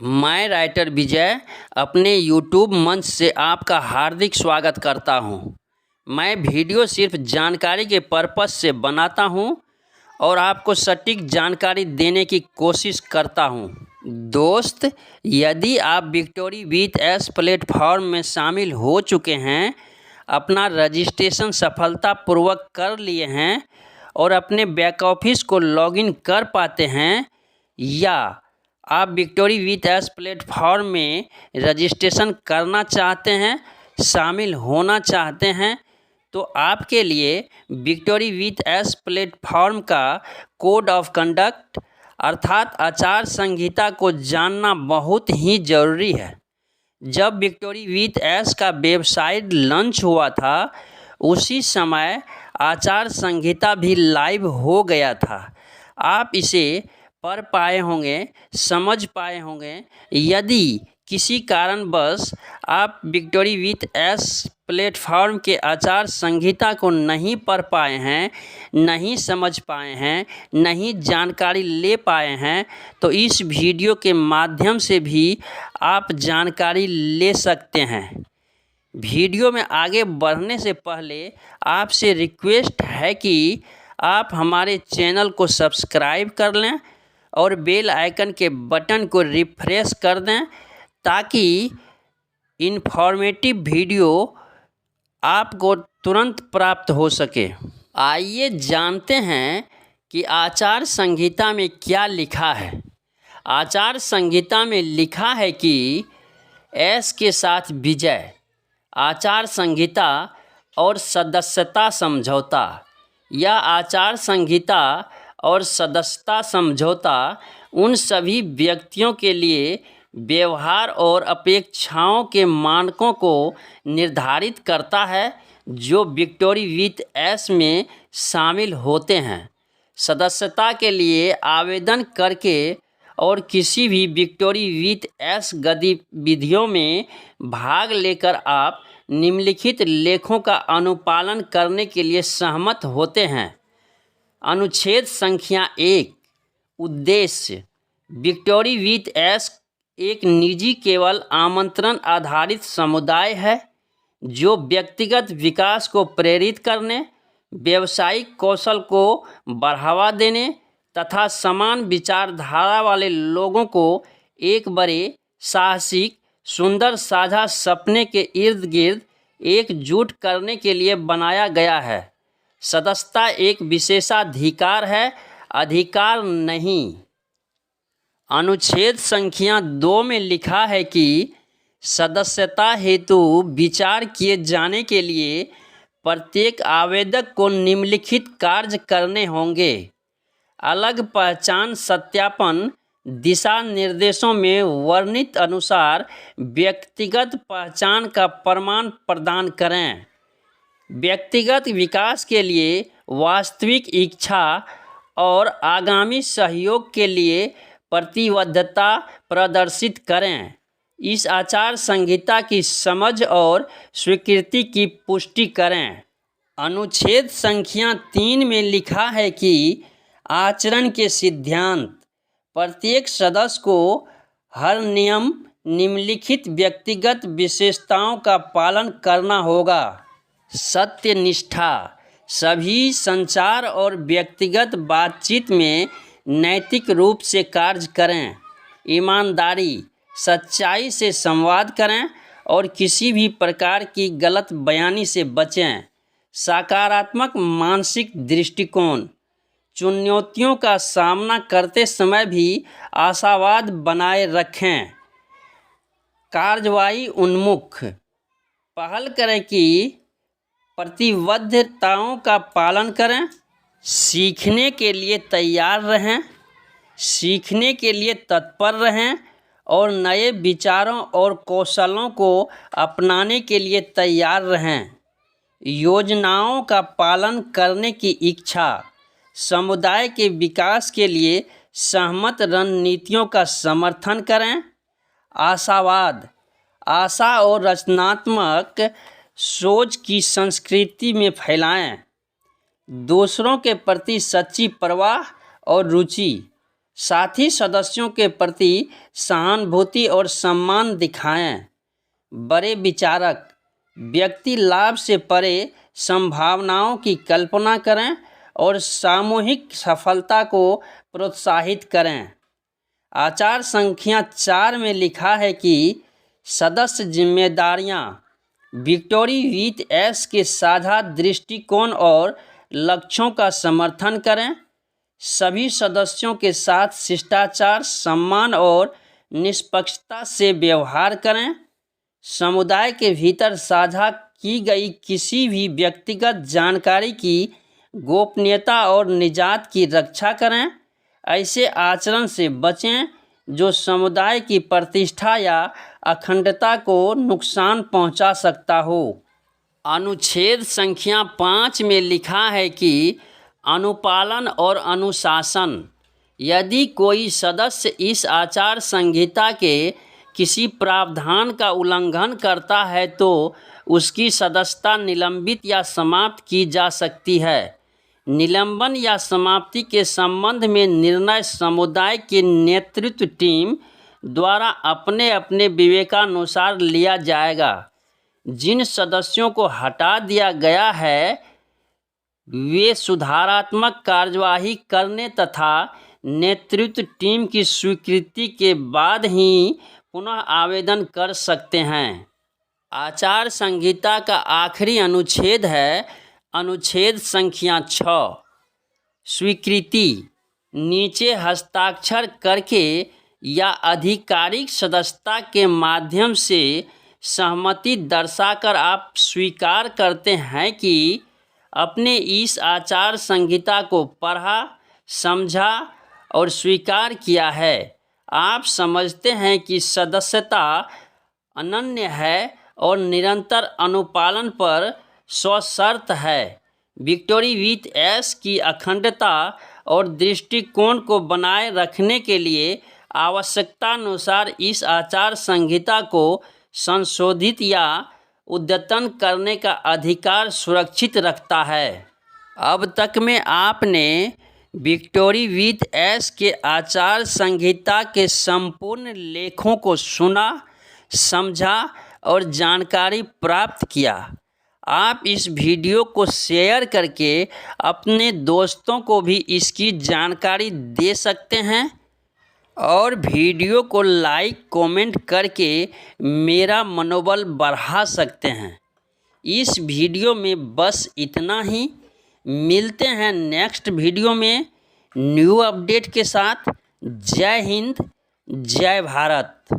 मैं राइटर विजय अपने यूट्यूब मंच से आपका हार्दिक स्वागत करता हूं। मैं वीडियो सिर्फ जानकारी के पर्पस से बनाता हूं और आपको सटीक जानकारी देने की कोशिश करता हूं। दोस्त, यदि आप विक्टोरी विथ एस प्लेटफॉर्म में शामिल हो चुके हैं, अपना रजिस्ट्रेशन सफलतापूर्वक कर लिए हैं और अपने बैक ऑफिस को लॉगिन कर पाते हैं, या आप विक्टोरी विथ एस प्लेटफॉर्म में रजिस्ट्रेशन करना चाहते हैं, शामिल होना चाहते हैं, तो आपके लिए विक्टोरी विथ एस प्लेटफॉर्म का कोड ऑफ कंडक्ट अर्थात आचार संहिता को जानना बहुत ही ज़रूरी है। जब विक्टोरी विथ एस का वेबसाइट लॉन्च हुआ था, उसी समय आचार संहिता भी लाइव हो गया था। आप इसे पढ़ पाए होंगे, समझ पाए होंगे। यदि किसी कारणवश आप विक्टोरी विथ एस प्लेटफॉर्म के आचार संहिता को नहीं पढ़ पाए हैं, नहीं समझ पाए हैं, नहीं जानकारी ले पाए हैं, तो इस वीडियो के माध्यम से भी आप जानकारी ले सकते हैं। वीडियो में आगे बढ़ने से पहले आपसे रिक्वेस्ट है कि आप हमारे चैनल को सब्सक्राइब कर लें और बेल आइकन के बटन को रिफ्रेश कर दें, ताकि इन्फॉर्मेटिव वीडियो आपको तुरंत प्राप्त हो सके। आइए जानते हैं कि आचार संहिता में क्या लिखा है। आचार संहिता में लिखा है कि एस के साथ विजय, आचार संहिता और सदस्यता समझौता। यह आचार संहिता और सदस्यता समझौता उन सभी व्यक्तियों के लिए व्यवहार और अपेक्षाओं के मानकों को निर्धारित करता है जो विक्टोरी विथ एस में शामिल होते हैं। सदस्यता के लिए आवेदन करके और किसी भी विक्टोरी विथ एस गतिविधियों में भाग लेकर आप निम्नलिखित लेखों का अनुपालन करने के लिए सहमत होते हैं। अनुच्छेद संख्या 1, उद्देश्य। विक्टोरी विथ एस एक निजी केवल आमंत्रण आधारित समुदाय है जो व्यक्तिगत विकास को प्रेरित करने, व्यावसायिक कौशल को बढ़ावा देने तथा समान विचारधारा वाले लोगों को एक बड़े, साहसिक, सुंदर साझा सपने के इर्द गिर्द एकजुट करने के लिए बनाया गया है। सदस्यता एक विशेषाधिकार है, अधिकार नहीं। अनुच्छेद संख्या 2 में लिखा है कि सदस्यता हेतु विचार किए जाने के लिए प्रत्येक आवेदक को निम्नलिखित कार्य करने होंगे। अलग पहचान सत्यापन दिशा निर्देशों में वर्णित अनुसार व्यक्तिगत पहचान का प्रमाण प्रदान करें। व्यक्तिगत विकास के लिए वास्तविक इच्छा और आगामी सहयोग के लिए प्रतिबद्धता प्रदर्शित करें। इस आचार संहिता की समझ और स्वीकृति की पुष्टि करें। अनुच्छेद संख्या 3 में लिखा है कि आचरण के सिद्धांत। प्रत्येक सदस्य को हर नियम निम्नलिखित व्यक्तिगत विशेषताओं का पालन करना होगा। सत्यनिष्ठा। सभी संचार और व्यक्तिगत बातचीत में नैतिक रूप से कार्य करें। ईमानदारी। सच्चाई से संवाद करें और किसी भी प्रकार की गलत बयानी से बचें। सकारात्मक मानसिक दृष्टिकोण। चुनौतियों का सामना करते समय भी आशावाद बनाए रखें। कार्रवाई उन्मुख। पहल करें कि प्रतिबद्धताओं का पालन करें। सीखने के लिए तैयार रहें। सीखने के लिए तत्पर रहें और नए विचारों और कौशलों को अपनाने के लिए तैयार रहें। योजनाओं का पालन करने की इच्छा। समुदाय के विकास के लिए सहमत रणनीतियों का समर्थन करें। आशावाद। आशा और रचनात्मक सोच की संस्कृति में फैलाएं। दूसरों के प्रति सच्ची परवाह और रुचि। साथी सदस्यों के प्रति सहानुभूति और सम्मान दिखाएं। बड़े विचारक व्यक्ति लाभ से परे संभावनाओं की कल्पना करें और सामूहिक सफलता को प्रोत्साहित करें। आचार संख्या 4 में लिखा है कि सदस्य जिम्मेदारियां विक्टोरी विथ एस के साझा दृष्टिकोण और लक्ष्यों का समर्थन करें। सभी सदस्यों के साथ शिष्टाचार, सम्मान और निष्पक्षता से व्यवहार करें। समुदाय के भीतर साझा की गई किसी भी व्यक्तिगत जानकारी की गोपनीयता और निजात की रक्षा करें। ऐसे आचरण से बचें जो समुदाय की प्रतिष्ठा या अखंडता को नुकसान पहुंचा सकता हो। अनुच्छेद संख्या 5 में लिखा है कि अनुपालन और अनुशासन। यदि कोई सदस्य इस आचार संहिता के किसी प्रावधान का उल्लंघन करता है तो उसकी सदस्यता निलंबित या समाप्त की जा सकती है। निलंबन या समाप्ति के संबंध में निर्णय समुदाय की नेतृत्व टीम द्वारा अपने अपने विवेकानुसार लिया जाएगा। जिन सदस्यों को हटा दिया गया है वे सुधारात्मक कार्यवाही करने तथा नेतृत्व टीम की स्वीकृति के बाद ही पुनः आवेदन कर सकते हैं। आचार संहिता का आखिरी अनुच्छेद है अनुच्छेद संख्या 6। स्वीकृति। नीचे हस्ताक्षर करके या आधिकारिक सदस्यता के माध्यम से सहमति दर्शाकर आप स्वीकार करते हैं कि अपने इस आचार संहिता को पढ़ा, समझा और स्वीकार किया है। आप समझते हैं कि सदस्यता अनन्य है और निरंतर अनुपालन पर सशर्त है। विक्टोरी विथ एस की अखंडता और दृष्टिकोण को बनाए रखने के लिए आवश्यकतानुसार इस आचार संहिता को संशोधित या अद्यतन करने का अधिकार सुरक्षित रखता है। अब तक में आपने विक्टोरी विथ एस के आचार संहिता के संपूर्ण लेखों को सुना, समझा और जानकारी प्राप्त किया। आप इस वीडियो को शेयर करके अपने दोस्तों को भी इसकी जानकारी दे सकते हैं और वीडियो को लाइक, कमेंट करके मेरा मनोबल बढ़ा सकते हैं। इस वीडियो में बस इतना ही। मिलते हैं नेक्स्ट वीडियो में न्यू अपडेट के साथ। जय हिंद, जय भारत।